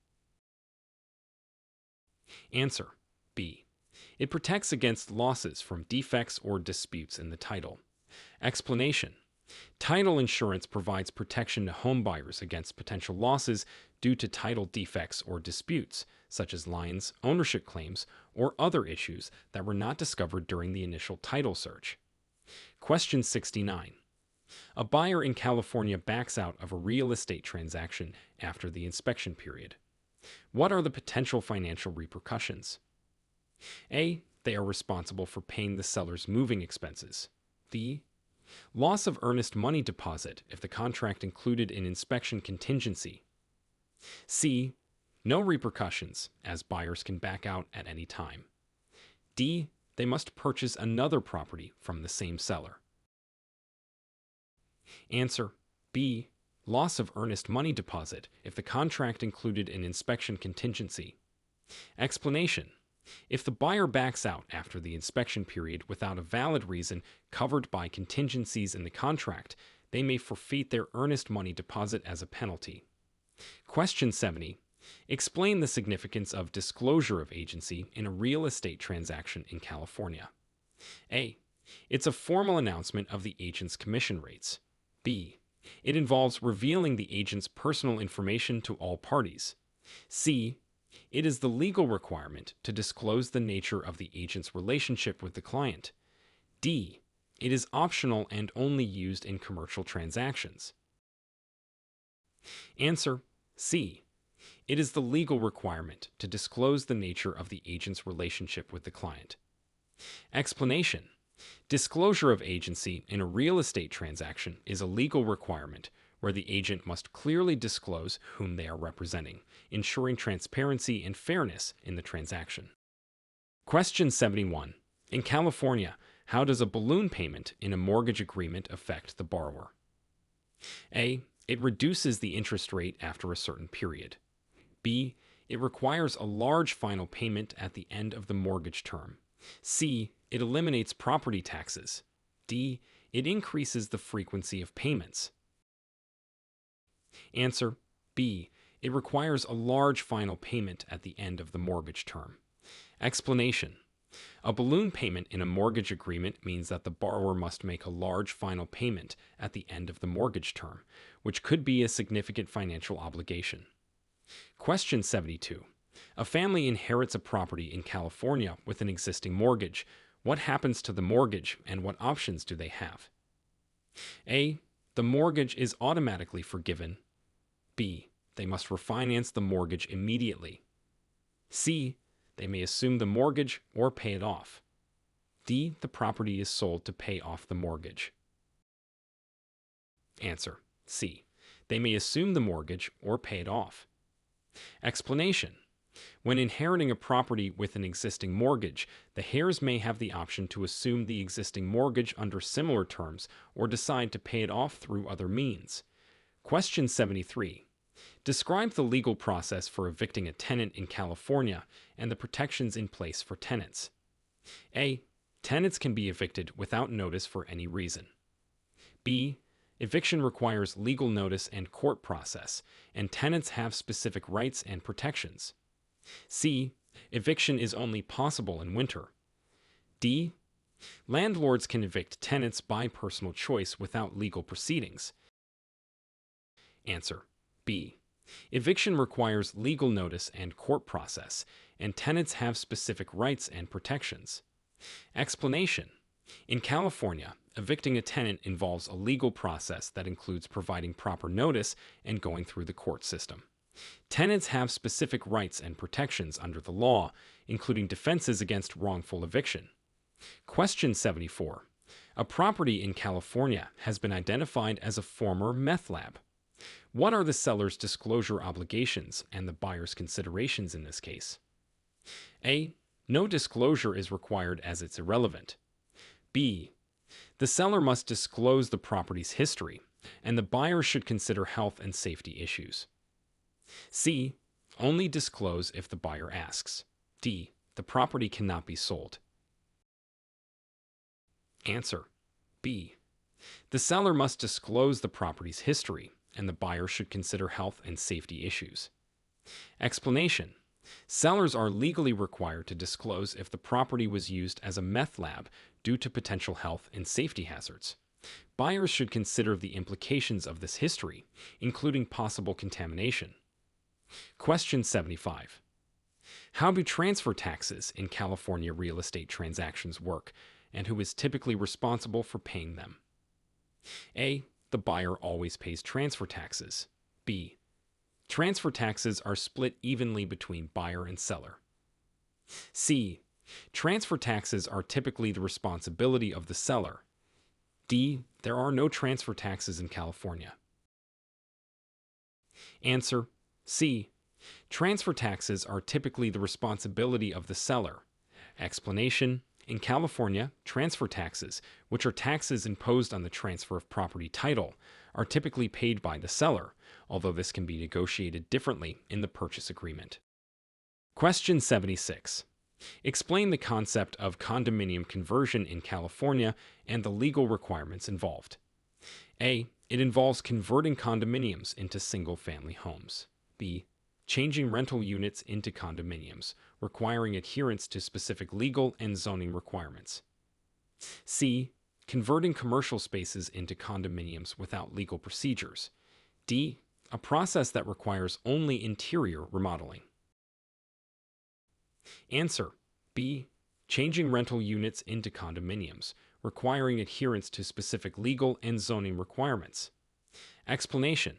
Answer. B. It protects against losses from defects or disputes in the title. Explanation. Title insurance provides protection to homebuyers against potential losses due to title defects or disputes, such as liens, ownership claims, or other issues that were not discovered during the initial title search. Question 69. A buyer in California backs out of a real estate transaction after the inspection period. What are the potential financial repercussions? A. They are responsible for paying the seller's moving expenses. B. Loss of earnest money deposit if the contract included an inspection contingency. C. No repercussions, as buyers can back out at any time. D. they must purchase another property from the same seller. Answer B. Loss of earnest money deposit if the contract included an inspection contingency. Explanation: if the buyer backs out after the inspection period without a valid reason covered by contingencies in the contract, they may forfeit their earnest money deposit as a penalty. Question 70. Explain the significance of disclosure of agency in a real estate transaction in California. A. It's a formal announcement of the agent's commission rates. B. It involves revealing the agent's personal information to all parties. C. It is the legal requirement to disclose the nature of the agent's relationship with the client. D. It is optional and only used in commercial transactions. Answer C. It is the legal requirement to disclose the nature of the agent's relationship with the client. Explanation: disclosure of agency in a real estate transaction is a legal requirement where the agent must clearly disclose whom they are representing, ensuring transparency and fairness in the transaction. Question 71. In California, how does a balloon payment in a mortgage agreement affect the borrower? A. It reduces the interest rate after a certain period. B. It requires a large final payment at the end of the mortgage term. C. It eliminates property taxes. D. It increases the frequency of payments. Answer B. It requires a large final payment at the end of the mortgage term. Explanation: a balloon payment in a mortgage agreement means that the borrower must make a large final payment at the end of the mortgage term, which could be a significant financial obligation. Question 72. A family inherits a property in California with an existing mortgage. What happens to the mortgage and what options do they have? A. The mortgage is automatically forgiven. B. They must refinance the mortgage immediately. C. They may assume the mortgage or pay it off. D. The property is sold to pay off the mortgage. Answer C. They may assume the mortgage or pay it off. Explanation: when inheriting a property with an existing mortgage, the heirs may have the option to assume the existing mortgage under similar terms or decide to pay it off through other means. Question 73. Describe the legal process for evicting a tenant in California and the protections in place for tenants. A. Tenants can be evicted without notice for any reason. B. Eviction requires legal notice and court process, and tenants have specific rights and protections. C. Eviction is only possible in winter. D. Landlords can evict tenants by personal choice without legal proceedings. Answer B. Eviction requires legal notice and court process, and tenants have specific rights and protections. Explanation: in California, evicting a tenant involves a legal process that includes providing proper notice and going through the court system. Tenants have specific rights and protections under the law, including defenses against wrongful eviction. Question 74. A property in California has been identified as a former meth lab. What are the seller's disclosure obligations and the buyer's considerations in this case? A. No disclosure is required as it's irrelevant. B. The seller must disclose the property's history, and the buyer should consider health and safety issues. C. Only disclose if the buyer asks. D. The property cannot be sold. Answer B. The seller must disclose the property's history, and the buyer should consider health and safety issues. Explanation: sellers are legally required to disclose if the property was used as a meth lab due to potential health and safety hazards. Buyers should consider the implications of this history, including possible contamination. Question 75. How do transfer taxes in California real estate transactions work, and who is typically responsible for paying them? A. The buyer always pays transfer taxes. B. Transfer taxes are split evenly between buyer and seller. C. Transfer taxes are typically the responsibility of the seller. D. There are no transfer taxes in California. Answer C. Transfer taxes are typically the responsibility of the seller. Explanation: In California, transfer taxes, which are taxes imposed on the transfer of property title, are typically paid by the seller, although this can be negotiated differently in the purchase agreement. Question 76. Explain the concept of condominium conversion in California and the legal requirements involved. A. It involves converting condominiums into single-family homes. B. Changing rental units into condominiums, requiring adherence to specific legal and zoning requirements. C. Converting commercial spaces into condominiums without legal procedures. D. A process that requires only interior remodeling. Answer. B. Changing rental units into condominiums, requiring adherence to specific legal and zoning requirements. Explanation.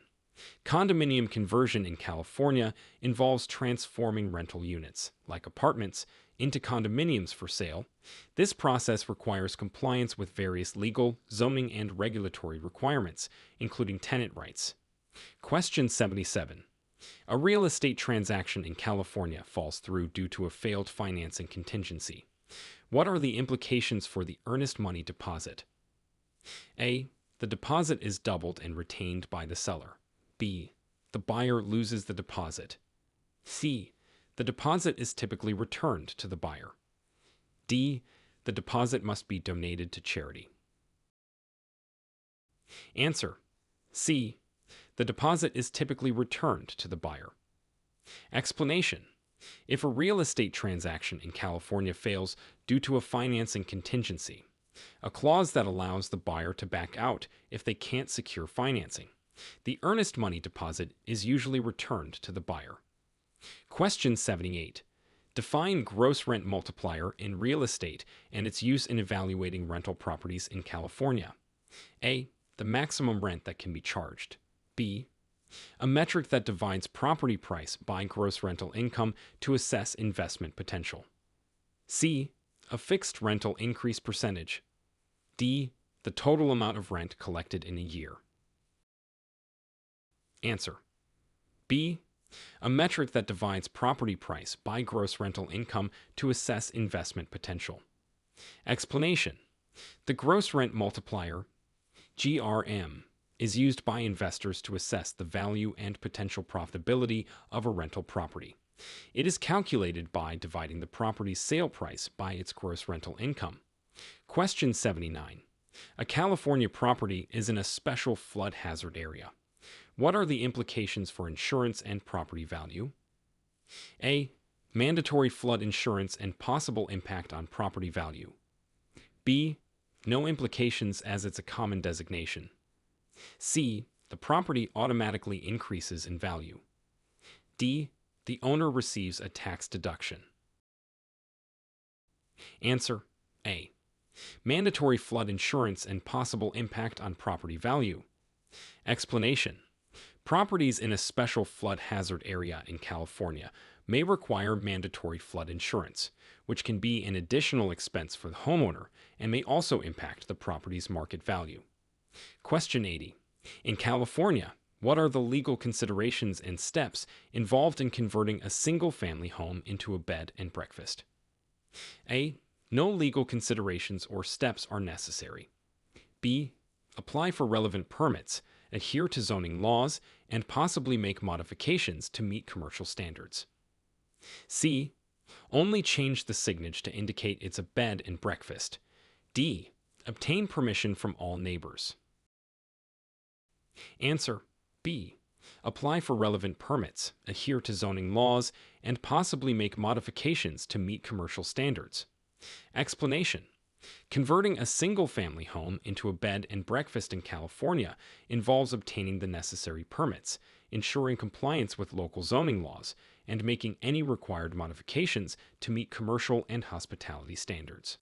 Condominium conversion in California involves transforming rental units, like apartments, into condominiums for sale. This process requires compliance with various legal, zoning, and regulatory requirements, including tenant rights. Question 77. A real estate transaction in California falls through due to a failed financing contingency. What are the implications for the earnest money deposit? A. The deposit is doubled and retained by the seller. B. The buyer loses the deposit. C. The deposit is typically returned to the buyer. D. The deposit must be donated to charity. Answer. C. The deposit is typically returned to the buyer. Explanation. If a real estate transaction in California fails due to a financing contingency, a clause that allows the buyer to back out if they can't secure financing, the earnest money deposit is usually returned to the buyer. Question 78. Define gross rent multiplier in real estate and its use in evaluating rental properties in California. A. The maximum rent that can be charged. B. A metric that divides property price by gross rental income to assess investment potential. C. A fixed rental increase percentage. D. The total amount of rent collected in a year. Answer. B. A metric that divides property price by gross rental income to assess investment potential. Explanation. The gross rent multiplier, GRM, is used by investors to assess the value and potential profitability of a rental property. It is calculated by dividing the property's sale price by its gross rental income. Question 79. A California property is in a special flood hazard area. What are the implications for insurance and property value? A. Mandatory flood insurance and possible impact on property value. B. No implications as it's a common designation. C. The property automatically increases in value. D. The owner receives a tax deduction. Answer. A. Mandatory flood insurance and possible impact on property value. Explanation. Properties in a special flood hazard area in California may require mandatory flood insurance, which can be an additional expense for the homeowner and may also impact the property's market value. Question 80. In California, what are the legal considerations and steps involved in converting a single-family home into a bed and breakfast? A. No legal considerations or steps are necessary. B. Apply for relevant permits, adhere to zoning laws, and possibly make modifications to meet commercial standards. C. Only change the signage to indicate it's a bed and breakfast. D. Obtain permission from all neighbors. Answer. B. Apply for relevant permits, adhere to zoning laws, and possibly make modifications to meet commercial standards. Explanation. Converting a single-family home into a bed and breakfast in California involves obtaining the necessary permits, ensuring compliance with local zoning laws, and making any required modifications to meet commercial and hospitality standards.